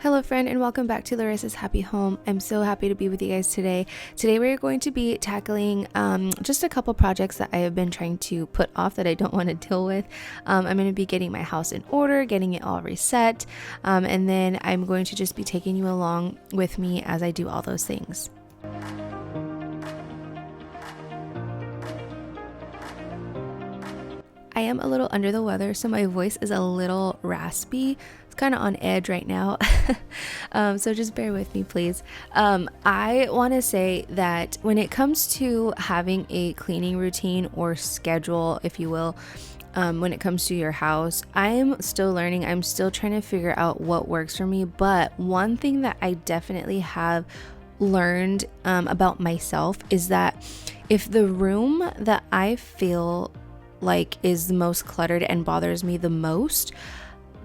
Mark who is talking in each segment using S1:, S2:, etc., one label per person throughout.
S1: Hello friend, and welcome back to Lorissa's Happy Home. I'm so happy to be with you guys today. Today we're going to be tackling just a couple projects that I have been trying to put off that I don't want to deal with. I'm going to be getting my house in order, getting it all reset, and then I'm going to just be taking you along with me as I do all those things. I am a little under the weather, so my voice is a little raspy. It's kind of on edge right now. So just bear with me, please. I want to say that when it comes to having a cleaning routine or schedule, if you will, when it comes to your house, I'm still learning. I'm still trying to figure out what works for me. But one thing that I definitely have learned about myself is that if the room that I feel like is the most cluttered and bothers me the most,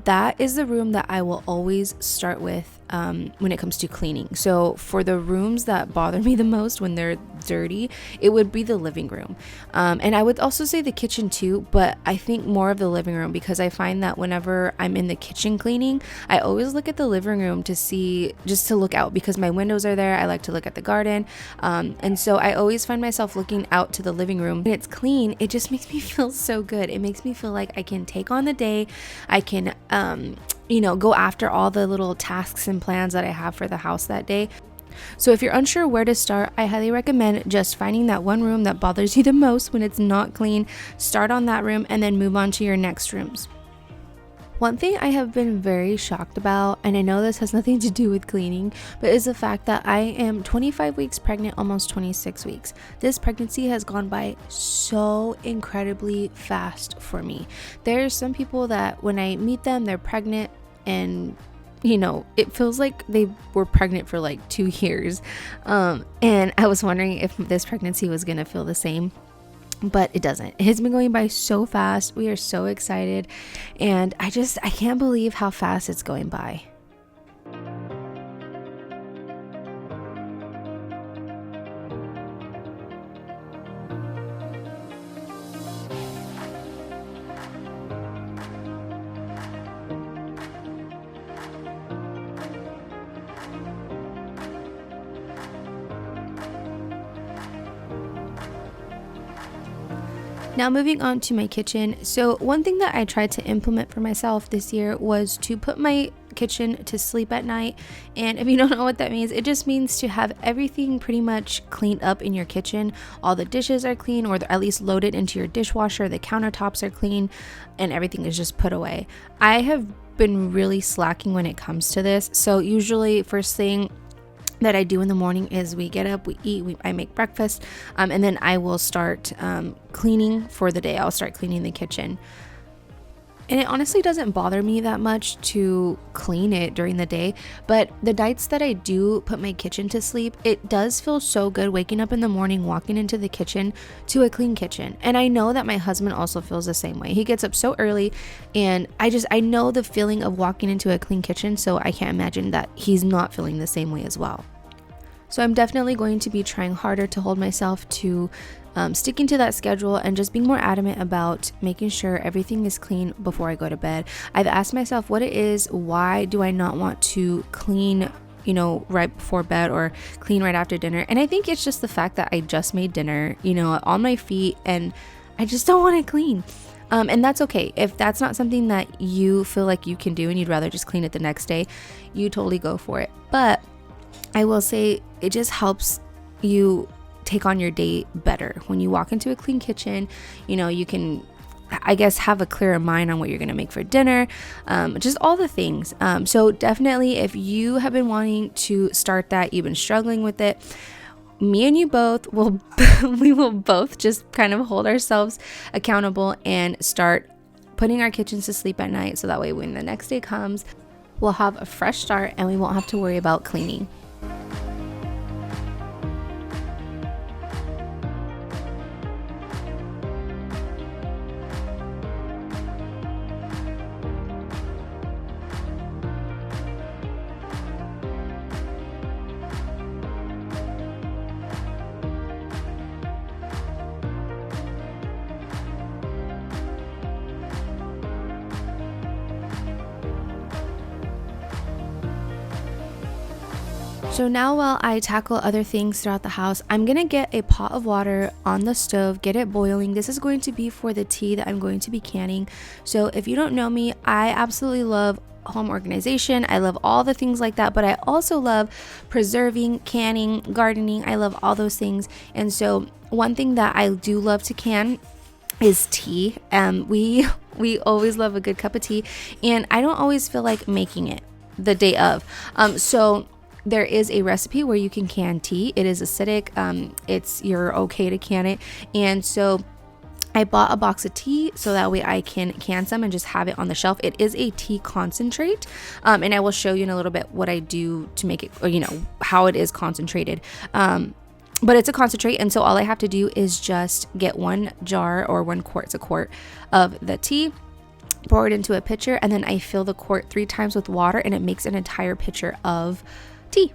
S1: that is the room that I will always start with when it comes to cleaning. So for the rooms that bother me the most when they're dirty, it would be the living room. And I would also say the kitchen too, but I think more of the living room, because I find that whenever I'm in the kitchen cleaning, I always look at the living room to see, just to look out, because my windows are there. I like to look at the garden. And so I always find myself looking out to the living room. When it's clean, it just makes me feel so good. It makes me feel like I can take on the day. I can, go after all the little tasks and plans that I have for the house that day. So if you're unsure where to start, I highly recommend just finding that one room that bothers you the most when it's not clean. Start on that room and then move on to your next rooms. One thing I have been very shocked about, and I know this has nothing to do with cleaning, but is the fact that I am 25 weeks pregnant, almost 26 weeks. This pregnancy has gone by so incredibly fast for me. There's some people that when I meet them, they're pregnant and it feels like they were pregnant for like 2 years. And I was wondering if this pregnancy was going to feel the same. But it doesn't. It has been going by so fast. We are so excited. And I can't believe how fast it's going by. Now moving on to my kitchen. So one thing that I tried to implement for myself this year was to put my kitchen to sleep at night. And if you don't know what that means, it just means to have everything pretty much cleaned up in your kitchen. All the dishes are clean, or at least loaded into your dishwasher. The countertops are clean and everything is just put away. I have been really slacking when it comes to this. So usually first thing that I do in the morning is we get up, we eat, I make breakfast, and then I will start cleaning for the day. I'll start cleaning the kitchen. And it honestly doesn't bother me that much to clean it during the day, but the nights that I do put my kitchen to sleep, it does feel so good waking up in the morning, walking into the kitchen to a clean kitchen. And I know that my husband also feels the same way. He gets up so early, and I know the feeling of walking into a clean kitchen, so I can't imagine that he's not feeling the same way as well. So I'm definitely going to be trying harder to hold myself to sticking to that schedule and just being more adamant about making sure everything is clean before I go to bed. I've asked myself what it is. Why do I not want to clean right before bed or clean right after dinner? And I think it's just the fact that I just made dinner, on my feet, and I just don't want to clean. And that's okay. If that's not something that you feel like you can do and you'd rather just clean it the next day, you totally go for it. But I will say it just helps you take on your day better. When you walk into a clean kitchen, you can, I guess, have a clearer mind on what you're going to make for dinner, just all the things. So definitely, if you have been wanting to start that, you've been struggling with it, me and you both we will both just kind of hold ourselves accountable and start putting our kitchens to sleep at night. So that way when the next day comes, we'll have a fresh start and we won't have to worry about cleaning. So now while I tackle other things throughout the house, I'm going to get a pot of water on the stove, get it boiling. This is going to be for the tea that I'm going to be canning. So if you don't know me, I absolutely love home organization. I love all the things like that, but I also love preserving, canning, gardening. I love all those things. And so one thing that I do love to can is tea. We always love a good cup of tea, and I don't always feel like making it the day of. So there is a recipe where you can can tea. It is acidic. You're okay to can it. And so I bought a box of tea so that way I can some and just have it on the shelf. It is a tea concentrate. And I will show you in a little bit what I do to make it, or, how it is concentrated. But it's a concentrate. And so all I have to do is just get 1 jar or 1 quart, it's a quart of the tea, pour it into a pitcher, and then I fill the quart 3 times with water, and it makes an entire pitcher of tea.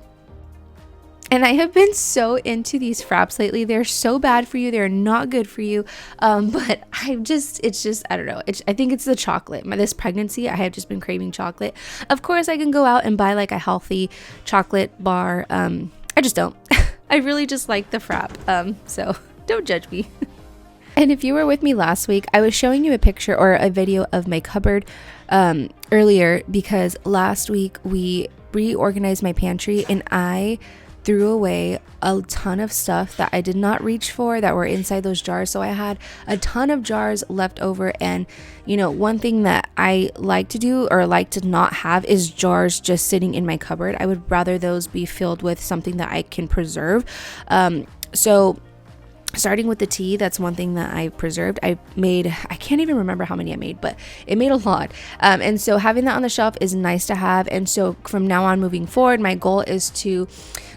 S1: And I have been so into these fraps lately. They're so bad for you. They're not good for you. But I don't know. I think it's the chocolate. This pregnancy, I have just been craving chocolate. Of course, I can go out and buy like a healthy chocolate bar. I just don't. I really just like the frap. So don't judge me. And if you were with me last week, I was showing you a picture or a video of my cupboard earlier, because last week we reorganized my pantry and I threw away a ton of stuff that I did not reach for that were inside those jars. So I had a ton of jars left over. And one thing that I like to do or like to not have is jars just sitting in my cupboard. I would rather those be filled with something that I can preserve. So starting with the tea, that's one thing that I preserved. I can't even remember how many I made, but it made a lot. And so having that on the shelf is nice to have. And so from now on moving forward, my goal is to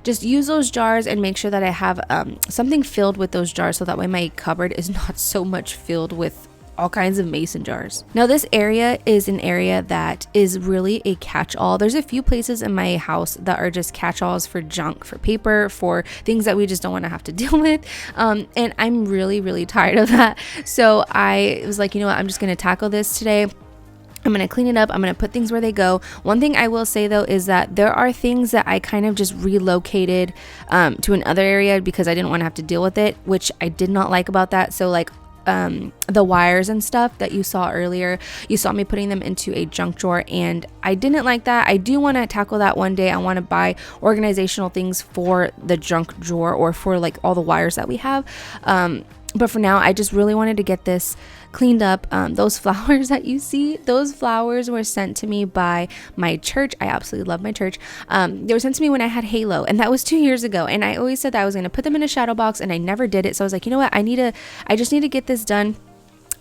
S1: just use those jars and make sure that I have something filled with those jars, so that way my cupboard is not so much filled with all kinds of mason jars. Now this area is an area that is really a catch-all. There's a few places in my house that are just catch-alls for junk, for paper, for things that we just don't want to have to deal with. And I'm really, really tired of that. So I was like, I'm just going to tackle this today. I'm going to clean it up. I'm going to put things where they go. One thing I will say though is that there are things that I kind of just relocated to another area because I didn't want to have to deal with it, which I did not like about that. So like the wires and stuff that you saw earlier, you saw me putting them into a junk drawer, and I didn't like that. I do want to tackle that one day. I want to buy organizational things for the junk drawer or for like all the wires that we have. But for now, I just really wanted to get this cleaned up. Those flowers that you see, those flowers were sent to me by my church. I absolutely love my church. They were sent to me when I had Halo, and that was 2 years ago. And I always said that I was going to put them in a shadow box, and I never did it. So I was like, you know what? I just need to get this done.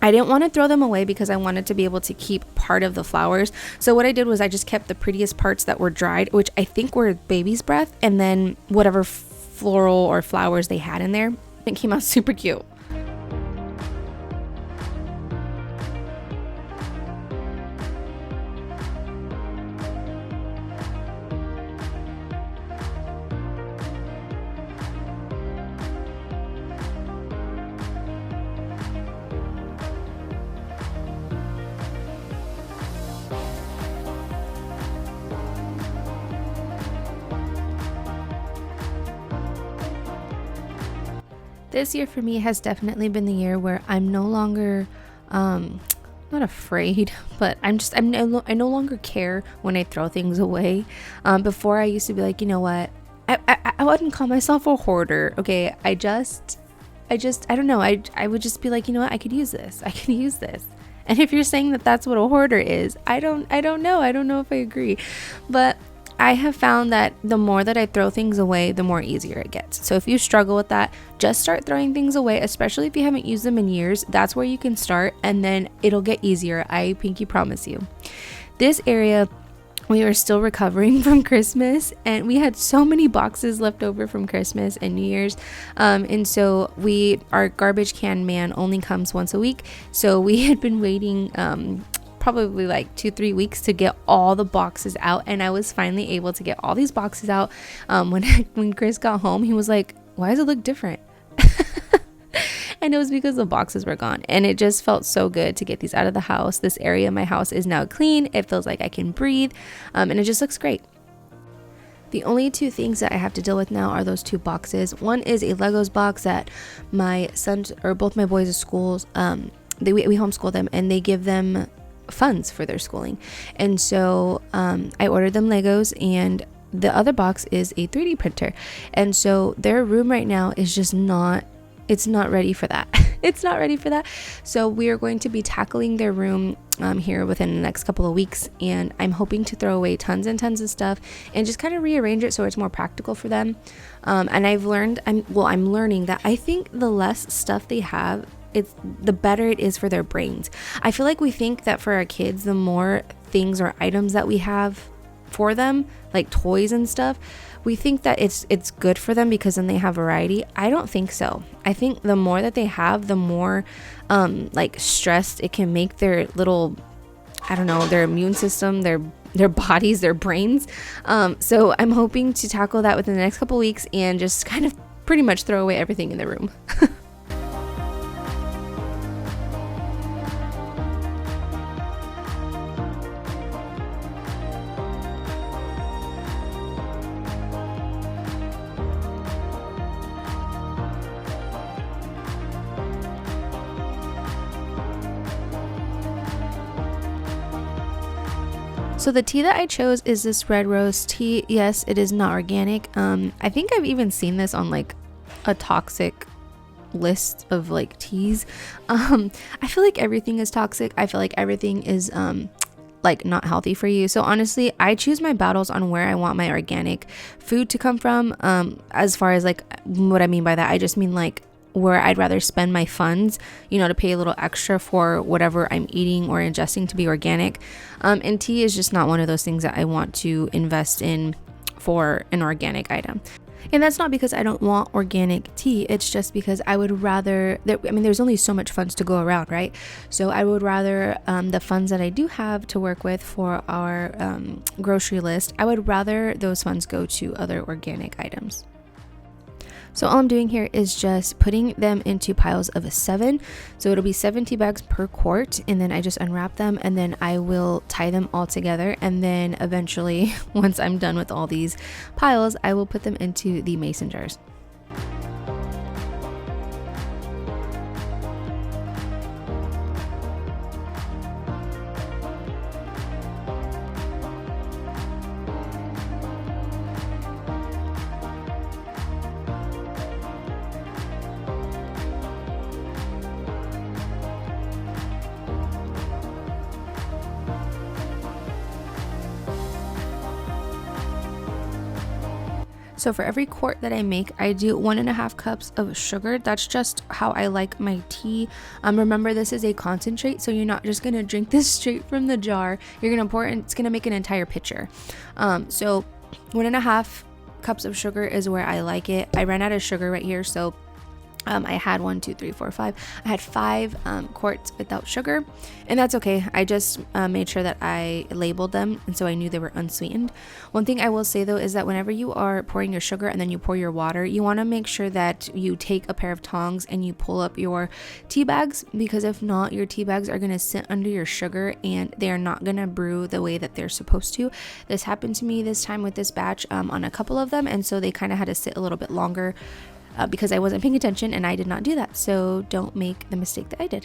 S1: I didn't want to throw them away because I wanted to be able to keep part of the flowers. So what I did was I just kept the prettiest parts that were dried, which I think were baby's breath, and then whatever floral or flowers they had in there. It came out super cute. This year for me has definitely been the year where I'm no longer, not afraid, but I no longer care when I throw things away. Before I used to be like, you know what, I wouldn't call myself a hoarder. Okay. I don't know. I would just be like, you know what, I could use this. And if you're saying that that's what a hoarder is, I don't know. I don't know if I agree, but I have found that the more that I throw things away, the more easier it gets. So if you struggle with that, just start throwing things away, especially if you haven't used them in years. That's where you can start, and then it'll get easier. I pinky promise you. This area, we are still recovering from Christmas, and we had so many boxes left over from Christmas and New Year's. And so our garbage can man only comes once a week. So we had been waiting, probably like 2-3 weeks to get all the boxes out, and I was finally able to get all these boxes out. When Chris got home, he was like, why does it look different? And it was because the boxes were gone, and it just felt so good to get these out of the house. This area of my house is now clean. It feels like I can breathe, and it just looks great. The only two things that I have to deal with now are those two boxes. One is a Legos box that my sons, or both my boys' schools, we homeschool them, and they give them funds for their schooling. And so I ordered them Legos, and the other box is a 3D printer. And so their room right now is just not ready for that. It's not ready for that. So we are going to be tackling their room here within the next couple of weeks, and I'm hoping to throw away tons and tons of stuff and just kind of rearrange it so it's more practical for them. And I'm learning that I think the less stuff they have, the better it is for their brains. I feel like we think that for our kids, the more things or items that we have for them, like toys and stuff, we think that it's good for them because then they have variety. I don't think so. I think the more that they have, the more like stressed it can make their little, I don't know, their immune system, their bodies, their brains. So I'm hoping to tackle that within the next couple weeks and just kind of pretty much throw away everything in the room. So the tea that I chose is this red rose tea. Yes, it is not organic. I think I've even seen this on like a toxic list of like teas. I feel like everything is toxic. I feel like everything is like not healthy for you. So honestly, I choose my battles on where I want my organic food to come from. As far as like what I mean by that, I just mean like where I'd rather spend my funds, to pay a little extra for whatever I'm eating or ingesting to be organic. And tea is just not one of those things that I want to invest in for an organic item. And that's not because I don't want organic tea. It's just because I would rather, there's only so much funds to go around, right? So I would rather the funds that I do have to work with for our grocery list, I would rather those funds go to other organic items. So all I'm doing here is just putting them into piles of 7. So it'll be 7 tea bags per quart, and then I just unwrap them, and then I will tie them all together, and then eventually, once I'm done with all these piles, I will put them into the mason jars. So for every quart that I make, I do 1.5 cups of sugar. That's just how I like my tea. Remember, this is a concentrate, so you're not just gonna drink this straight from the jar. You're gonna pour it, and it's gonna make an entire pitcher. So 1.5 cups of sugar is where I like it. I ran out of sugar right here, so I had 1, 2, 3, 4, 5. I had 5 quarts without sugar, and that's okay. I just made sure that I labeled them, and so I knew they were unsweetened. One thing I will say though is that whenever you are pouring your sugar and then you pour your water, you want to make sure that you take a pair of tongs and you pull up your tea bags, because if not, your tea bags are going to sit under your sugar and they are not going to brew the way that they're supposed to. This happened to me this time with this batch on a couple of them, and so they kind of had to sit a little bit longer. Because I wasn't paying attention and I did not do that. So don't make the mistake that I did.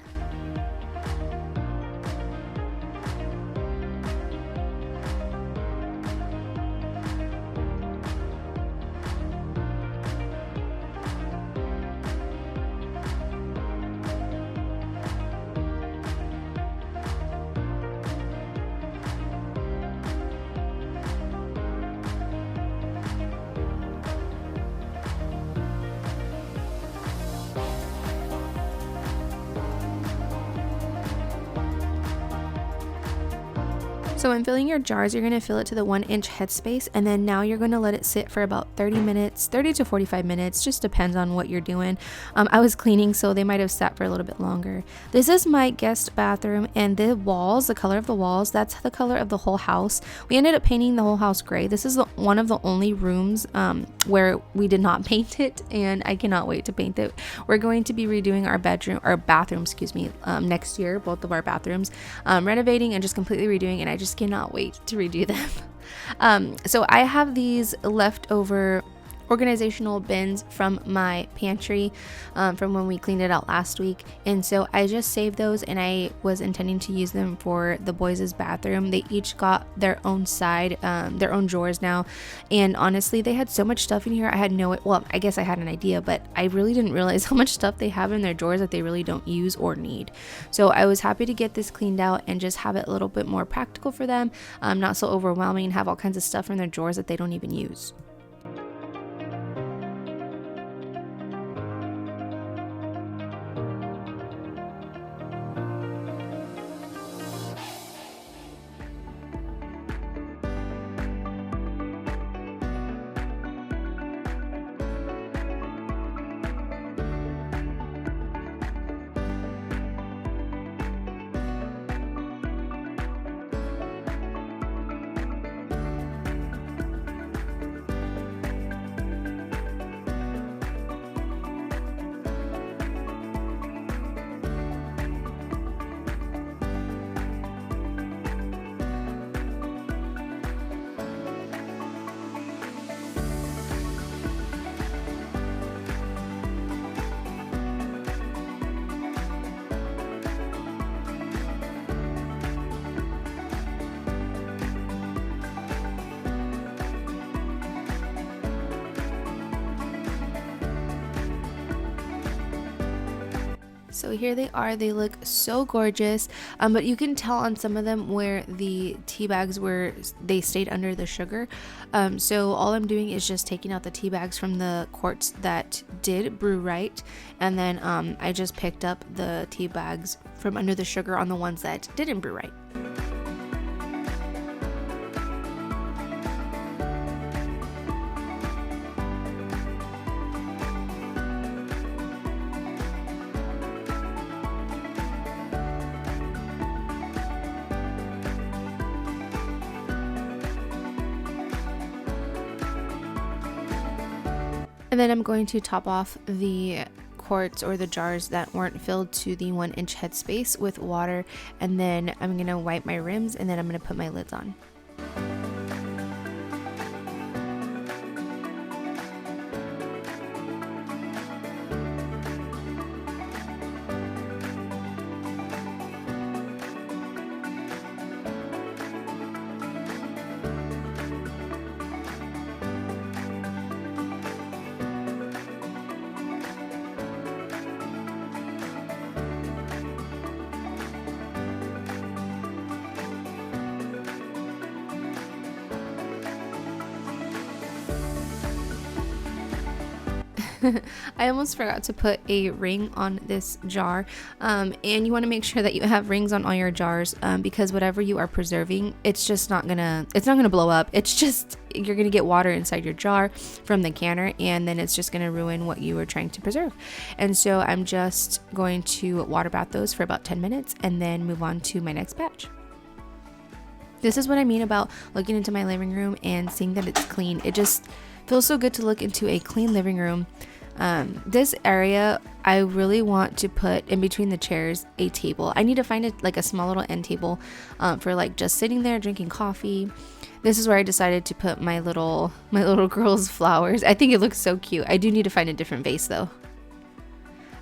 S1: So when filling your jars, you're going to fill it to the 1-inch headspace, and then now you're going to let it sit for about 30 to 45 minutes, just depends on what you're doing. I was cleaning, so they might have sat for a little bit longer. This is my guest bathroom, and the walls, the color of the walls, that's the color of the whole house. We ended up painting the whole house gray. This is one of the only rooms where we did not paint it, and I cannot wait to paint it. We're going to be redoing our bathroom, next year, both of our bathrooms, renovating and just completely redoing, and I just cannot wait to redo them. So I have these leftover organizational bins from my pantry from when we cleaned it out last week, and so I just saved those, and I was intending to use them for the boys' bathroom. They each got their own side, their own drawers now, and honestly they had so much stuff in here. I had I guess I had an idea, but I really didn't realize how much stuff they have in their drawers that they really don't use or need. So I was happy to get this cleaned out and just have it a little bit more practical for them, not so overwhelming, and have all kinds of stuff in their drawers that they don't even use. So here they are. They look so gorgeous, but you can tell on some of them where the tea bags they stayed under the sugar. So all I'm doing is just taking out the tea bags from the quarts that did brew right, and then I just picked up the tea bags from under the sugar on the ones that didn't brew right. And then I'm going to top off the quarts or the jars that weren't filled to the 1-inch headspace with water, and then I'm going to wipe my rims, and then I'm going to put my lids on. I almost forgot to put a ring on this jar, and you want to make sure that you have rings on all your jars, because whatever you are preserving, it's not gonna blow up. It's just, you're gonna get water inside your jar from the canner, and then it's just gonna ruin what you were trying to preserve. And so I'm just going to water bath those for about 10 minutes and then move on to my next batch. This is what I mean about looking into my living room and seeing that it's clean. It just feels so good to look into a clean living room. This area, I really want to put in between the chairs a table. I need to find a small little end table for like just sitting there drinking coffee. This is where I decided to put my little girl's flowers. I think it looks so cute. I do need to find a different vase though.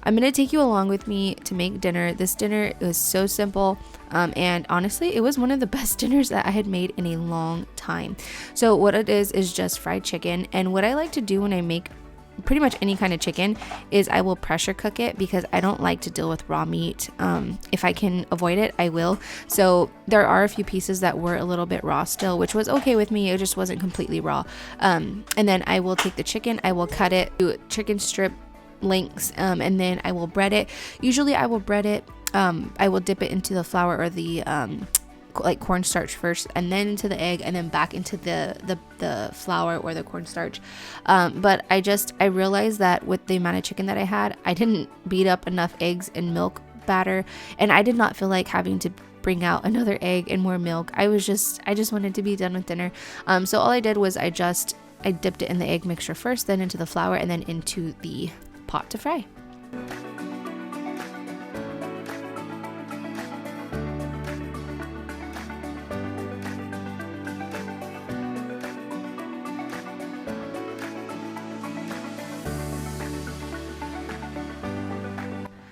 S1: I'm going to take you along with me to make dinner. This dinner was so simple, and honestly, it was one of the best dinners that I had made in a long time. So what it is just fried chicken, and what I like to do when I make pretty much any kind of chicken is I will pressure cook it because I don't like to deal with raw meat. If I can avoid it, I will. So there are a few pieces that were a little bit raw still, which was okay with me. It just wasn't completely raw. And then I will take the chicken, I will cut it to chicken strip lengths, and then I will bread it. Usually I will bread it, I will dip it into the flour or the like cornstarch first, and then into the egg, and then back into the flour or the cornstarch. But I realized that with the amount of chicken that I had, I didn't beat up enough eggs and milk batter, and I did not feel like having to bring out another egg and more milk. I just wanted to be done with dinner. So all I did was I dipped it in the egg mixture first, then into the flour, and then into the pot to fry.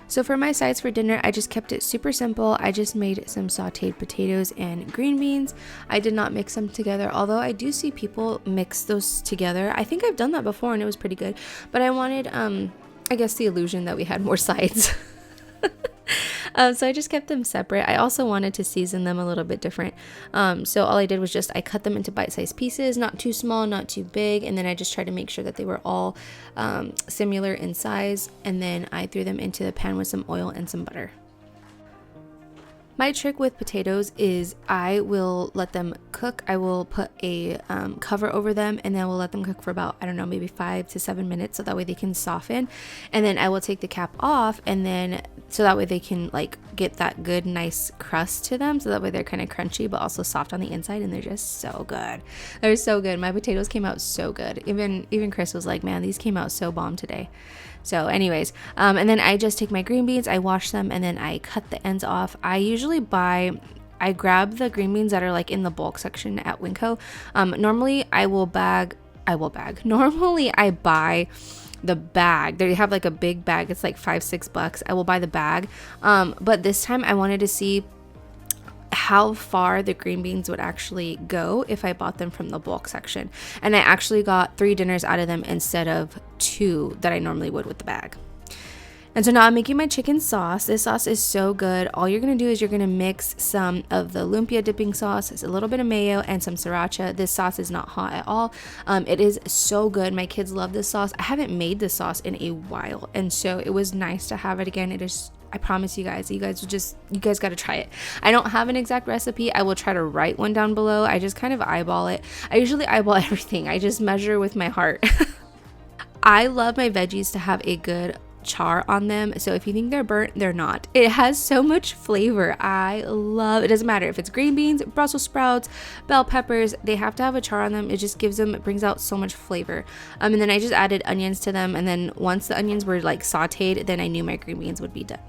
S1: So for my sides for dinner, I just kept it super simple. I just made some sauteed potatoes and green beans. I did not mix them together, although I do see people mix those together. I think I've done that before and it was pretty good, but I wanted, I guess, the illusion that we had more sides. So I just kept them separate. I also wanted to season them a little bit different. So all I did was I cut them into bite-sized pieces, not too small, not too big. And then I just tried to make sure that they were all similar in size. And then I threw them into the pan with some oil and some butter. My trick with potatoes is I will let them cook. I will put a cover over them and then we'll let them cook for about, I don't know, maybe 5 to 7 minutes so that way they can soften. And then I will take the cap off and then so that way they can like get that good nice crust to them, so that way they're kind of crunchy but also soft on the inside, and they're just so good. They're so good. My potatoes came out so good. Even Chris was like, man, these came out so bomb today. So anyways, and then I just take my green beans, I wash them, and then I cut the ends off. I grab the green beans that are like in the bulk section at Winco. Normally I buy the bag. They have like a big bag. It's like $5-6. I will buy the bag. But this time I wanted to see how far the green beans would actually go if I bought them from the bulk section. And I actually got 3 dinners out of them instead of 2 that I normally would with the bag. And so now I'm making my chicken sauce. This sauce is so good. All you're going to do is you're going to mix some of the lumpia dipping sauce, a little bit of mayo, and some sriracha. This sauce is not hot at all. It is so good. My kids love this sauce. I haven't made this sauce in a while, and so it was nice to have it again. It is, I promise you guys got to try it. I don't have an exact recipe. I will try to write one down below. I just kind of eyeball it. I usually eyeball everything. I just measure with my heart. I love my veggies to have a good char on them, so if you think they're burnt, they're not. It has so much flavor. I love it. Doesn't matter if it's green beans, Brussels sprouts, bell peppers, they have to have a char on them. It brings out so much flavor. And then I just added onions to them, and then once the onions were like sauteed, then I knew my green beans would be done.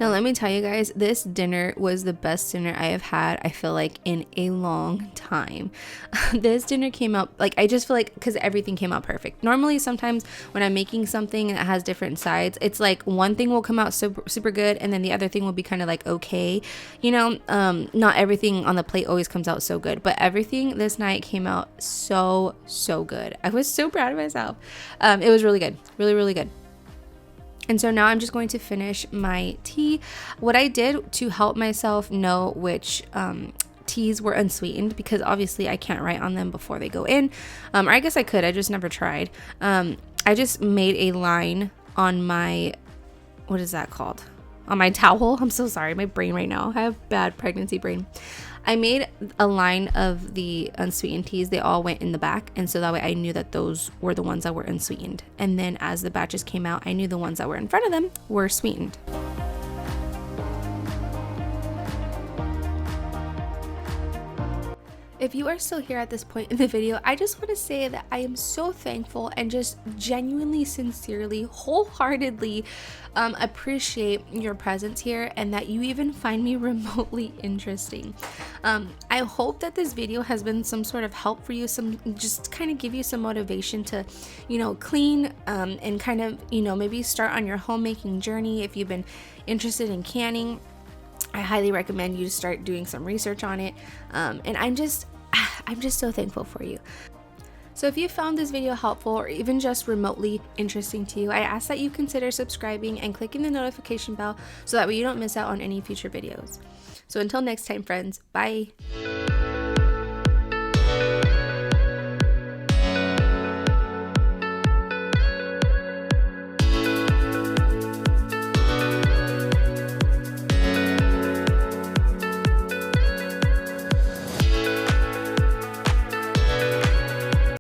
S1: Now let me tell you guys, this dinner was the best dinner I have had, I feel like, in a long time. This dinner came out, like, I just feel like, because everything came out perfect. Normally, sometimes when I'm making something that has different sides, it's like one thing will come out super good, and then the other thing will be kind of like okay. You know, not everything on the plate always comes out so good, but everything this night came out so good. I was so proud of myself. It was really good, really good. And so now I'm just going to finish my tea. What I did to help myself know which teas were unsweetened, because obviously I can't write on them before they go in, or I guess I could, I just never tried. I just made a line on my, what is that called? On my towel. I'm so sorry, my brain right now. I have bad pregnancy brain. I made a line of the unsweetened teas. They all went in the back, and so that way I knew that those were the ones that were unsweetened. And then as the batches came out, I knew the ones that were in front of them were sweetened. If you are still here at this point in the video, I just want to say that I am so thankful and just genuinely, sincerely, wholeheartedly appreciate your presence here, and that you even find me remotely interesting. I hope that this video has been some sort of help for you, just kind of give you some motivation to, clean and kind of, maybe start on your homemaking journey. If you've been interested in canning, I highly recommend you to start doing some research on it. And I'm just so thankful for you. So if you found this video helpful or even just remotely interesting to you, I ask that you consider subscribing and clicking the notification bell so that way you don't miss out on any future videos. So until next time, friends, bye.